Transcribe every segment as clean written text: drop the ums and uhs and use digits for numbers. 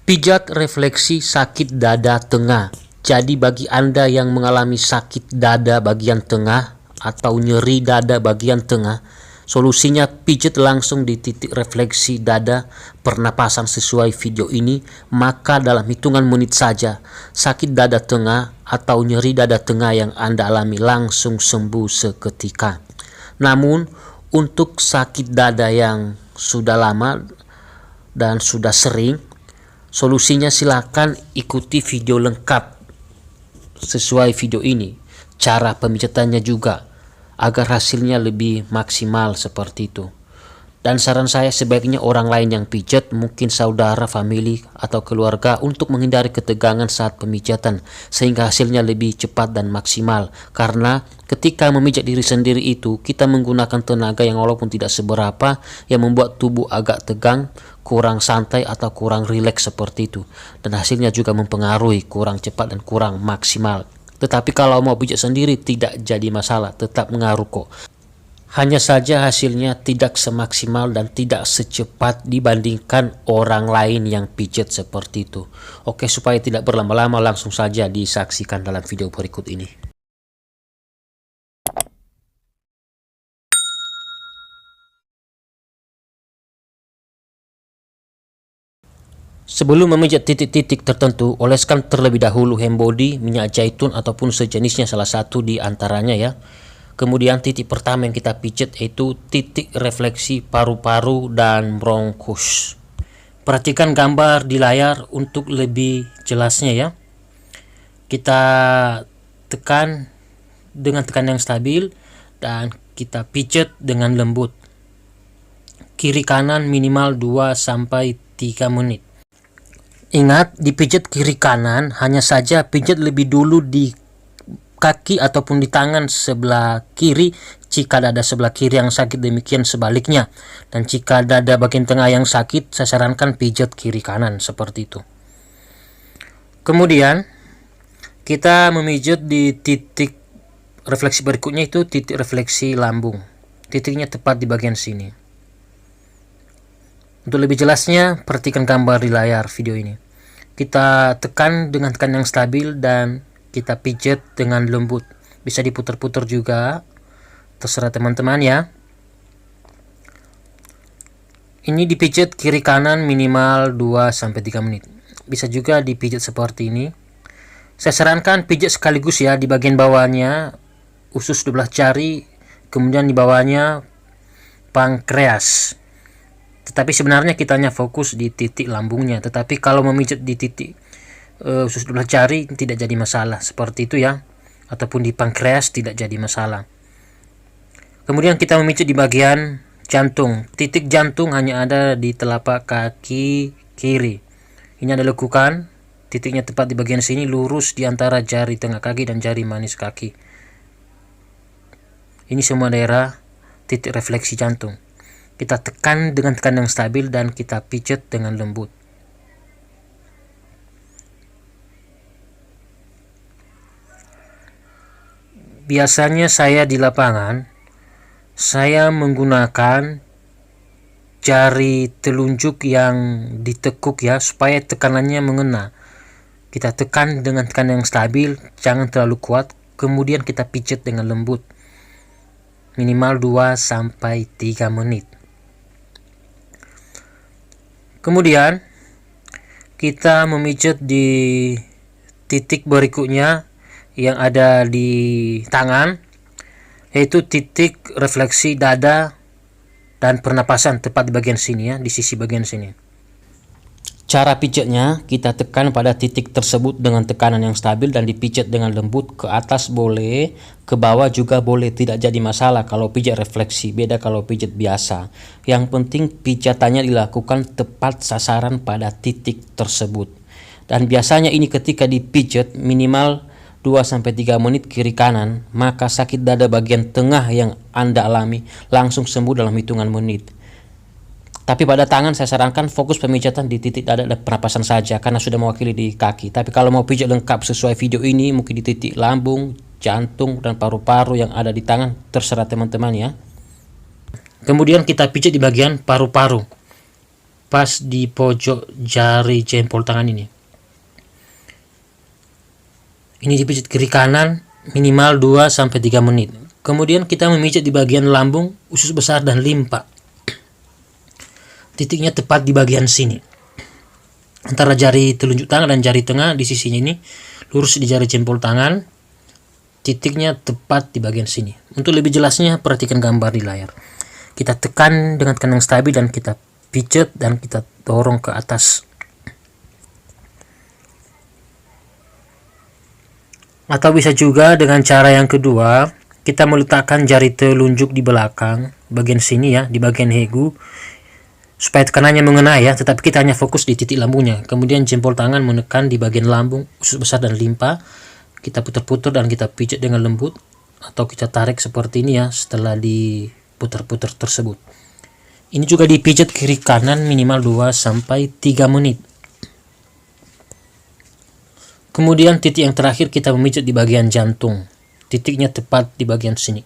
Pijat refleksi sakit dada tengah. Jadi bagi Anda yang mengalami sakit dada bagian tengah atau nyeri dada bagian tengah, solusinya pijat langsung di titik refleksi dada pernapasan sesuai video ini, maka dalam hitungan menit saja sakit dada tengah atau nyeri dada tengah yang Anda alami langsung sembuh seketika. Namun untuk sakit dada yang sudah lama dan sudah sering, solusinya silakan ikuti video lengkap sesuai video ini, cara pemijatannya juga, agar hasilnya lebih maksimal seperti itu. Dan saran saya sebaiknya orang lain yang pijat, mungkin saudara, famili, atau keluarga, untuk menghindari ketegangan saat pemijatan sehingga hasilnya lebih cepat dan maksimal. Karena ketika memijat diri sendiri itu, kita menggunakan tenaga yang walaupun tidak seberapa, yang membuat tubuh agak tegang, kurang santai atau kurang rileks seperti itu. Dan hasilnya juga mempengaruhi kurang cepat dan kurang maksimal. Tetapi kalau mau pijat sendiri tidak jadi masalah, tetap mengaruh kok. Hanya saja hasilnya tidak semaksimal dan tidak secepat dibandingkan orang lain yang pijat seperti itu. Oke, supaya tidak berlama-lama langsung saja disaksikan dalam video berikut ini. Sebelum memijat titik-titik tertentu, oleskan terlebih dahulu hand body, minyak zaitun ataupun sejenisnya, salah satu di antaranya ya. Kemudian titik pertama yang kita pijat yaitu titik refleksi paru-paru dan bronkus. Perhatikan gambar di layar untuk lebih jelasnya ya. Kita tekan dengan tekanan yang stabil dan kita pijat dengan lembut. Kiri kanan minimal 2-3 menit. Ingat, dipijat kiri kanan, hanya saja pijat lebih dulu di kaki ataupun di tangan sebelah kiri jika dada sebelah kiri yang sakit, demikian sebaliknya. Dan jika dada bagian tengah yang sakit, saya sarankan pijat kiri kanan seperti itu. Kemudian kita memijat di titik refleksi berikutnya, itu titik refleksi lambung. Titiknya tepat di bagian sini. Untuk lebih jelasnya, perhatikan gambar di layar video ini. Kita tekan dengan tekanan yang stabil dan kita pijat dengan lembut. Bisa diputar-putar juga, terserah teman-teman ya. Ini dipijat kiri kanan minimal 2-3 menit. Bisa juga dipijat seperti ini. Saya sarankan pijat sekaligus ya, di bagian bawahnya usus 12 jari, kemudian di bawahnya pankreas. Tetapi sebenarnya kita hanya fokus di titik lambungnya. Tetapi kalau memijat di titik usus 12 jari tidak jadi masalah seperti itu ya, ataupun di pankreas tidak jadi masalah. Kemudian kita memijat di bagian jantung. Titik jantung hanya ada di telapak kaki kiri. Ini ada lekukan, titiknya tepat di bagian sini, lurus di antara jari tengah kaki dan jari manis kaki. Ini semua daerah titik refleksi jantung. Kita tekan dengan tekanan yang stabil dan kita pijat dengan lembut. Biasanya saya di lapangan, saya menggunakan jari telunjuk yang ditekuk ya, supaya tekanannya mengena. Kita tekan dengan tekanan yang stabil, jangan terlalu kuat, kemudian kita pijat dengan lembut. Minimal 2-3 menit. Kemudian kita memijat di titik berikutnya yang ada di tangan, yaitu titik refleksi dada dan pernapasan, tepat di bagian sini ya, di sisi bagian sini. Cara pijatnya, kita tekan pada titik tersebut dengan tekanan yang stabil dan dipijat dengan lembut. Ke atas boleh, ke bawah juga boleh, tidak jadi masalah kalau pijat refleksi, beda kalau pijat biasa. Yang penting pijatannya dilakukan tepat sasaran pada titik tersebut. Dan biasanya ini ketika dipijat minimal 2-3 menit kiri kanan, maka sakit dada bagian tengah yang Anda alami langsung sembuh dalam hitungan menit. Tapi pada tangan saya sarankan fokus pemijatan di titik dada dan pernapasan saja, karena sudah mewakili di kaki. Tapi kalau mau pijat lengkap sesuai video ini, mungkin di titik lambung, jantung, dan paru-paru yang ada di tangan, terserah teman-teman ya. Kemudian kita pijat di bagian paru-paru. pas di pojok jari jempol tangan ini. Ini dipijit kiri kanan minimal 2-3 menit. Kemudian kita memijit di bagian lambung, usus besar dan limpa. Titiknya tepat di bagian sini. Antara jari telunjuk tangan dan jari tengah di sisinya ini, lurus di jari jempol tangan. Titiknya tepat di bagian sini. Untuk lebih jelasnya perhatikan gambar di layar. Kita tekan dengan tekan yang stabil dan kita pijat dan kita dorong ke atas. Atau bisa juga dengan cara yang kedua, kita meletakkan jari telunjuk di belakang, bagian sini ya, di bagian hegu, supaya tekanannya mengenai ya, tetapi kita hanya fokus di titik lambungnya. Kemudian jempol tangan menekan di bagian lambung, usus besar dan limpa. Kita putar-putar dan kita pijat dengan lembut, atau kita tarik seperti ini ya, setelah diputar-putar tersebut. Ini juga dipijat kiri kanan minimal 2-3 menit. Kemudian titik yang terakhir kita memijat di bagian jantung. Titiknya tepat di bagian sini.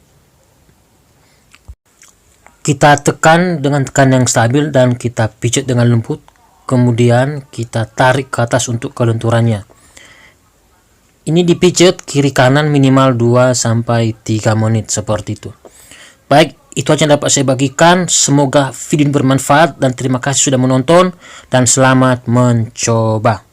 Kita tekan dengan tekan yang stabil dan kita pijat dengan lembut. Kemudian kita tarik ke atas untuk kelenturannya. Ini dipijat kiri kanan minimal 2-3 menit seperti itu. Baik, itu aja yang dapat saya bagikan. Semoga video ini bermanfaat dan terima kasih sudah menonton dan selamat mencoba.